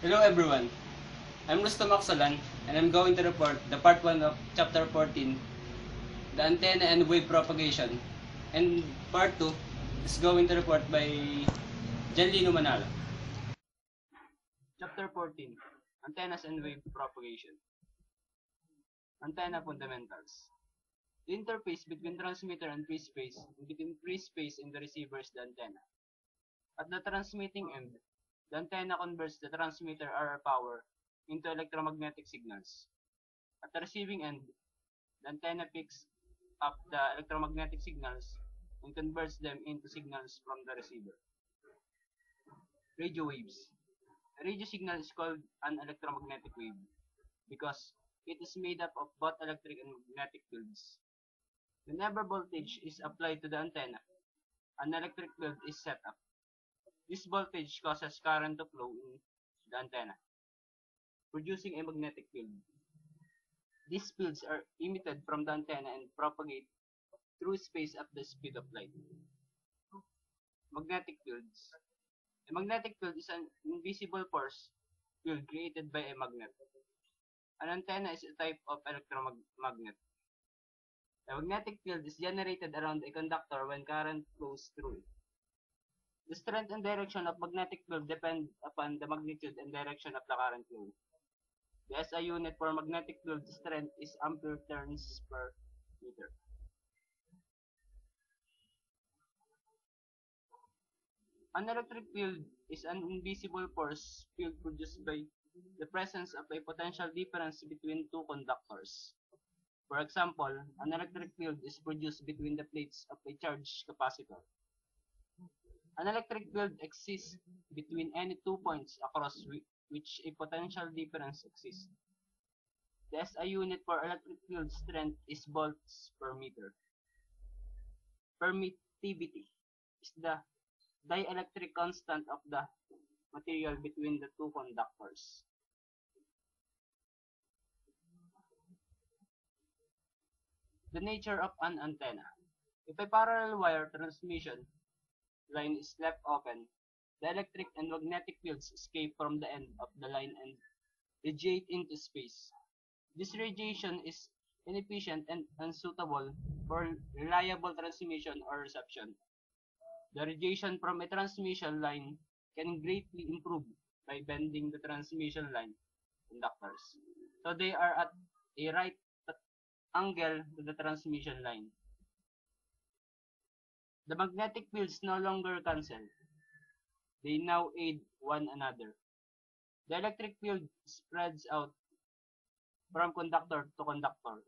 Hello everyone, I'm Rustam Aksalan and I'm going to report the part 1 of chapter 14, the antenna and wave propagation, and part 2 is going to report by Janlino Manalo. Chapter 14, Antennas and Wave Propagation. Antenna Fundamentals. The interface between transmitter and free space, and between free space and the receiver is the antenna. At the transmitting end, the antenna converts the transmitter RF power into electromagnetic signals. At the receiving end, the antenna picks up the electromagnetic signals and converts them into signals from the receiver. Radio waves. A radio signal is called an electromagnetic wave because it is made up of both electric and magnetic fields. Whenever voltage is applied to the antenna, an electric field is set up. This voltage causes current to flow in the antenna, producing a magnetic field. These fields are emitted from the antenna and propagate through space at the speed of light. Magnetic fields. A magnetic field is an invisible force field created by a magnet. An antenna is a type of electromagnet. A magnetic field is generated around a conductor when current flows through it. The strength and direction of magnetic field depend upon the magnitude and direction of the current flow. The SI unit for magnetic field strength is ampere turns per meter. An electric field is an invisible force field produced by the presence of a potential difference between two conductors. For example, an electric field is produced between the plates of a charged capacitor. An electric field exists between any 2 points across which a potential difference exists. The SI unit for electric field strength is volts per meter. Permittivity is the dielectric constant of the material between the two conductors. The nature of an antenna. If a parallel wire transmission line is left open, the electric and magnetic fields escape from the end of the line and radiate into space. This radiation is inefficient and unsuitable for reliable transmission or reception. The radiation from a transmission line can greatly improve by bending the transmission line conductors so they are at a right angle to the transmission line. The magnetic fields no longer cancel. They now aid one another. The electric field spreads out from conductor to conductor.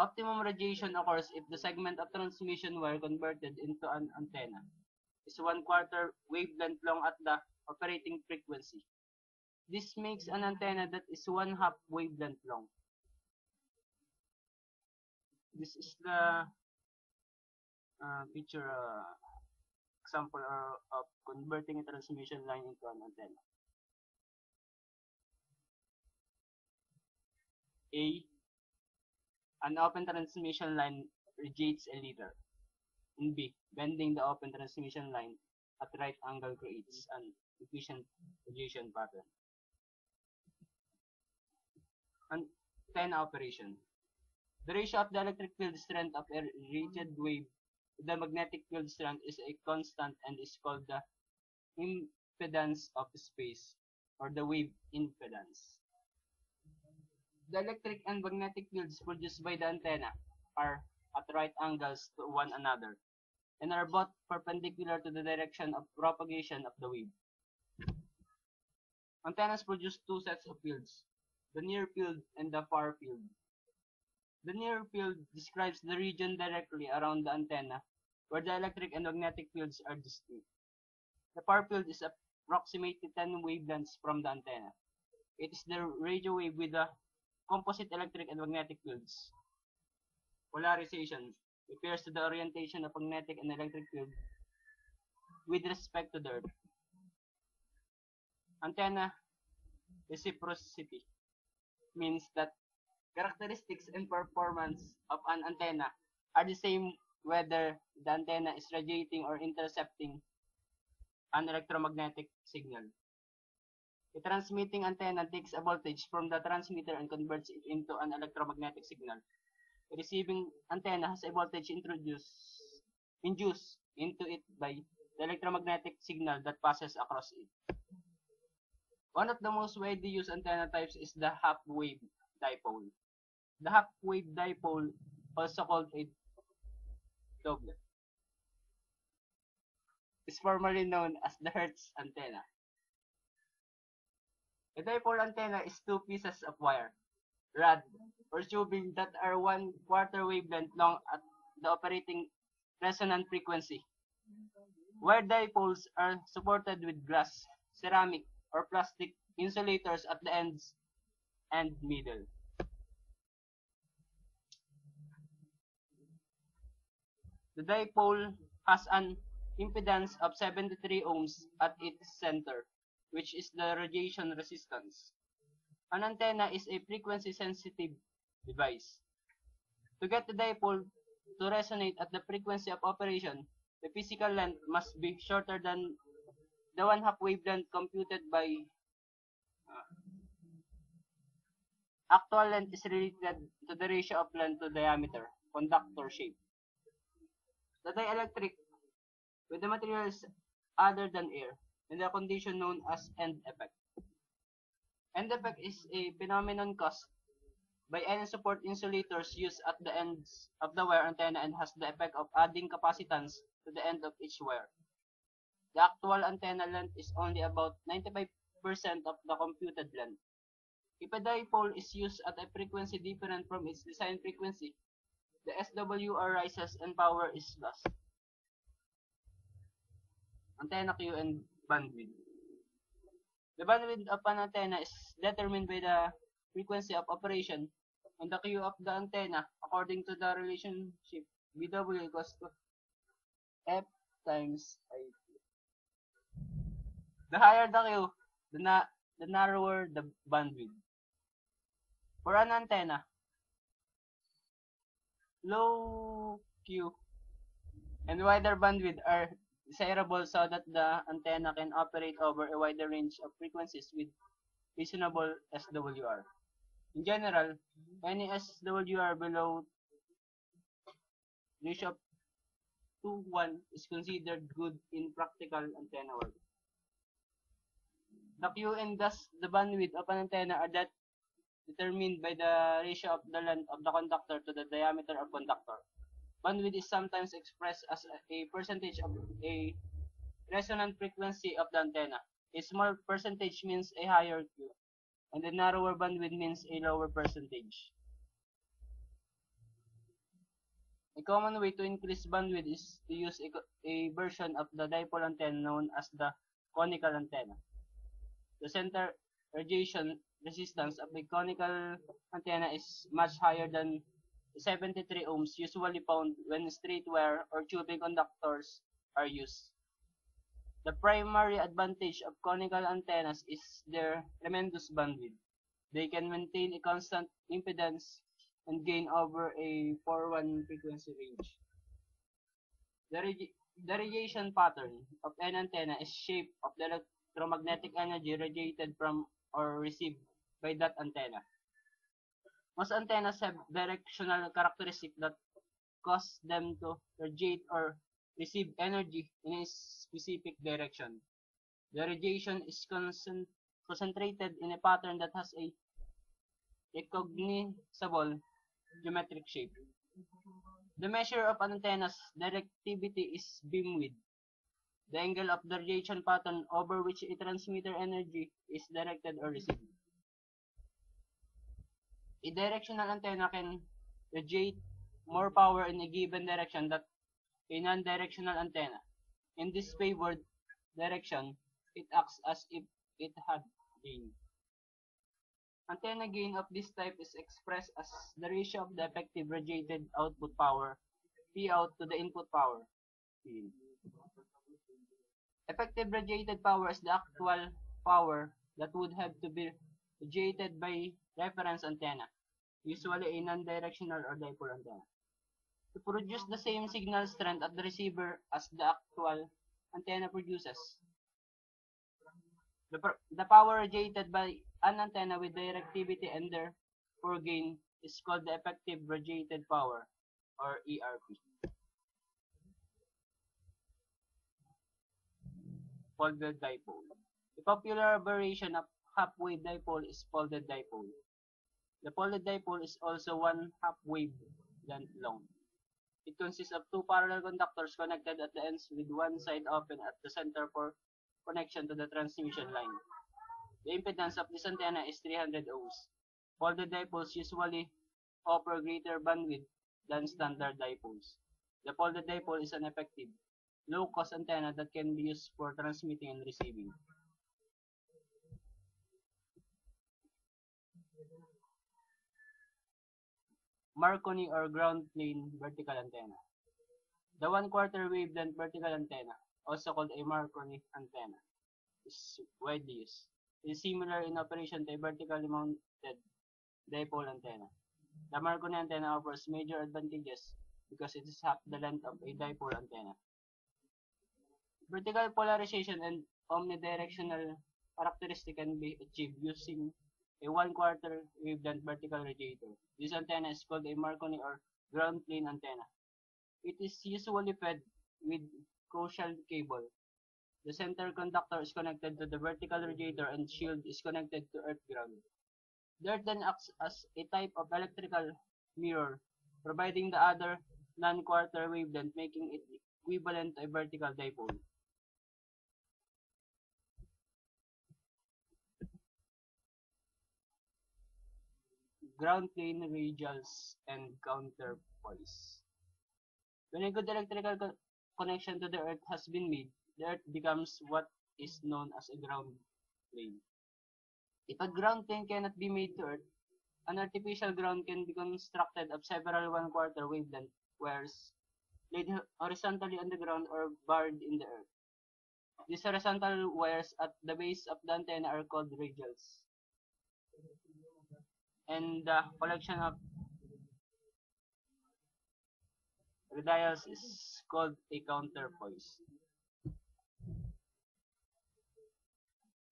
Optimum radiation occurs if the segment of transmission wire converted into an antenna is 1/4 wavelength long at the operating frequency. This makes an antenna that is 1/2 wavelength long. This is the picture example of converting a transmission line into an antenna. A. An open transmission line radiates a leader. In B. Bending the open transmission line at right angle creates an efficient radiation pattern. Antenna operation. The ratio of the electric field strength of a radiated wave to the magnetic field strength is a constant and is called the impedance of space or the wave impedance. The electric and magnetic fields produced by the antenna are at right angles to one another and are both perpendicular to the direction of propagation of the wave. Antennas produce two sets of fields, the near field and the far field. The near field describes the region directly around the antenna where the electric and magnetic fields are distinct. The far field is approximately 10 wavelengths from the antenna. It is the radio wave with the composite electric and magnetic fields. Polarization refers to the orientation of magnetic and electric field with respect to the Earth. Antenna reciprocity means that characteristics and performance of an antenna are the same whether the antenna is radiating or intercepting an electromagnetic signal. A transmitting antenna takes a voltage from the transmitter and converts it into an electromagnetic signal. A receiving antenna has a voltage induced into it by the electromagnetic signal that passes across it. One of the most widely used antenna types is the half-wave dipole. The half-wave dipole, also called a doublet, is formerly known as the Hertz antenna. A dipole antenna is two pieces of wire, rod, or tubing that are 1/4 wavelength long at the operating resonant frequency. Wire dipoles are supported with glass, ceramic, or plastic insulators at the ends and middle. The dipole has an impedance of 73 ohms at its center, which is the radiation resistance. An antenna is a frequency-sensitive device. To get the dipole to resonate at the frequency of operation, the physical length must be shorter than the 1/2 wavelength computed by actual length is related to the ratio of length to diameter, conductor shape. The dielectric with the materials other than air in the condition known as end effect. End effect is a phenomenon caused by any support insulators used at the ends of the wire antenna and has the effect of adding capacitance to the end of each wire. The actual antenna length is only about 95% of the computed length. If a dipole is used at a frequency different from its design frequency, the SWR rises and power is lost. Antenna Q and bandwidth. The bandwidth of an antenna is determined by the frequency of operation and the Q of the antenna according to the relationship BW equals to F times I. The higher the Q, the narrower the bandwidth. For an antenna, low Q and wider bandwidth are desirable so that the antenna can operate over a wider range of frequencies with reasonable SWR. In general, any SWR below ratio of 2:1 is considered good in practical antenna work. The Q and thus the bandwidth of an antenna are determined by the ratio of the length of the conductor to the diameter of conductor. Bandwidth is sometimes expressed as a percentage of a resonant frequency of the antenna. A small percentage means a higher Q, and a narrower bandwidth means a lower percentage. A common way to increase bandwidth is to use a version of the dipole antenna known as the conical antenna. The center radiation resistance of a conical antenna is much higher than 73 ohms usually found when straight wire or tubing conductors are used. The primary advantage of conical antennas is their tremendous bandwidth. They can maintain a constant impedance and gain over a 4:1 frequency range. The radiation pattern of an antenna is shaped of the electromagnetic energy radiated from or received by that antenna. Most antennas have directional characteristics that cause them to radiate or receive energy in a specific direction. The radiation is concentrated in a pattern that has a recognizable geometric shape. The measure of an antenna's directivity is beam width, the angle of the radiation pattern over which a transmitter energy is directed or received. A directional antenna can radiate more power in a given direction than a non-directional antenna. In this favored direction, it acts as if it had gain. Antenna gain of this type is expressed as the ratio of the effective radiated output power, P out, to the input power, P in. Effective radiated power is the actual power that would have to be radiated by reference antenna, usually a non-directional or dipole antenna, to produce the same signal strength at the receiver as the actual antenna produces. The power radiated by an antenna with directivity and therefore gain is called the effective radiated power, or ERP. Folded dipole. A popular variation of half-wave dipole is folded dipole. The folded dipole is also one half-wave length long. It consists of two parallel conductors connected at the ends with one side open at the center for connection to the transmission line. The impedance of this antenna is 300 ohms. Folded dipoles usually offer greater bandwidth than standard dipoles. The folded dipole is an effective, low-cost antenna that can be used for transmitting and receiving. Marconi or ground plane vertical antenna. The 1/4 wavelength vertical antenna, also called a Marconi antenna, is widely used. It is similar in operation to a vertically mounted dipole antenna. The Marconi antenna offers major advantages because it is half the length of a dipole antenna. Vertical polarization and omnidirectional characteristic can be achieved using a 1/4 wavelength vertical radiator. This antenna is called a Marconi or ground plane antenna. It is usually fed with coaxial cable. The center conductor is connected to the vertical radiator and shield is connected to earth ground. The earth then acts as a type of electrical mirror, providing the other non-quarter wavelength, making it equivalent to a vertical dipole. Ground plane radials and counterpoise. When a good electrical connection to the earth has been made, the earth becomes what is known as a ground plane. If a ground plane cannot be made to earth, an artificial ground can be constructed of several 1/4 wavelength wires laid horizontally on the ground or buried in the earth. These horizontal wires at the base of the antenna are called radials, and the collection of radials is called a counterpoise.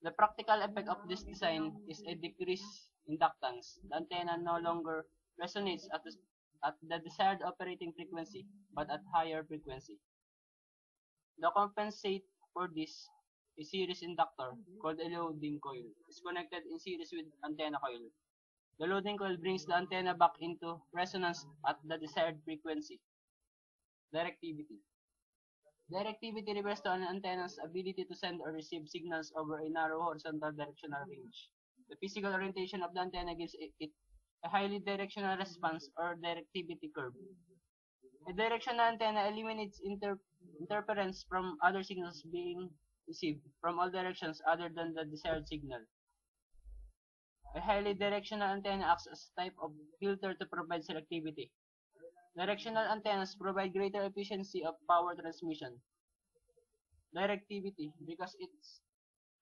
The practical effect of this design is a decreased inductance. The antenna no longer resonates at the desired operating frequency, but at higher frequency. To compensate for this, a series inductor, called a loading coil, is connected in series with antenna coil. The loading coil brings the antenna back into resonance at the desired frequency. Directivity. Directivity refers to an antenna's ability to send or receive signals over a narrow horizontal directional range. The physical orientation of the antenna gives it a highly directional response or directivity curve. A directional antenna eliminates interference from other signals being received from all directions other than the desired signal. A highly directional antenna acts as a type of filter to provide selectivity. Directional antennas provide greater efficiency of power transmission. Directivity, because it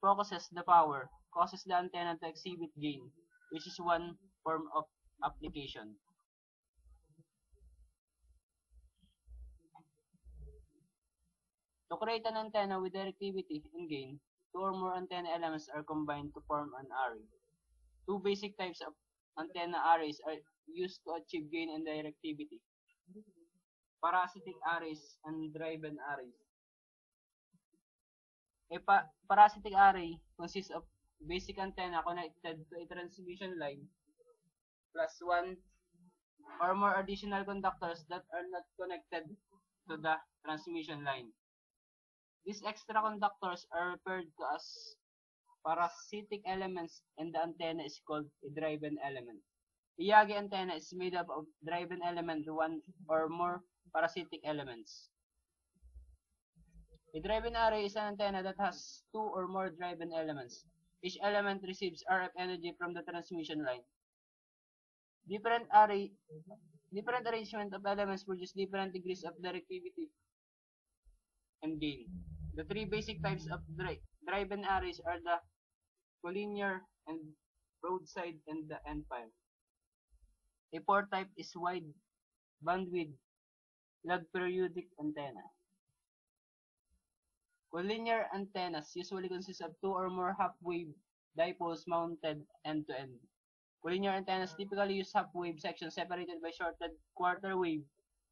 focuses the power, causes the antenna to exhibit gain, which is one form of application. To create an antenna with directivity and gain, two or more antenna elements are combined to form an array. Two basic types of antenna arrays are used to achieve gain and directivity: parasitic arrays and driven arrays. A parasitic array consists of basic antenna connected to a transmission line plus one or more additional conductors that are not connected to the transmission line. These extra conductors are referred to as parasitic elements, and the antenna is called a driven element. The Yagi antenna is made up of driven element one or more parasitic elements. A driven array is an antenna that has two or more driven elements. Each element receives RF energy from the transmission line. Different arrangement of elements produce different degrees of directivity and gain. The three basic types of driven arrays are the collinear and broadside and the end-fire. A fourth type is wide bandwidth log periodic antenna. Collinear antennas usually consist of two or more half-wave dipoles mounted end-to-end. Collinear antennas typically use half-wave sections separated by shortened quarter-wave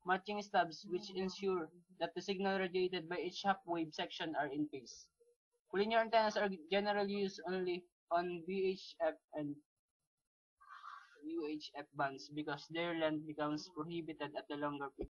matching stubs which ensure that the signal radiated by each half-wave section are in phase. Collinear antennas are generally used only on VHF and UHF bands because their length becomes prohibited at the longer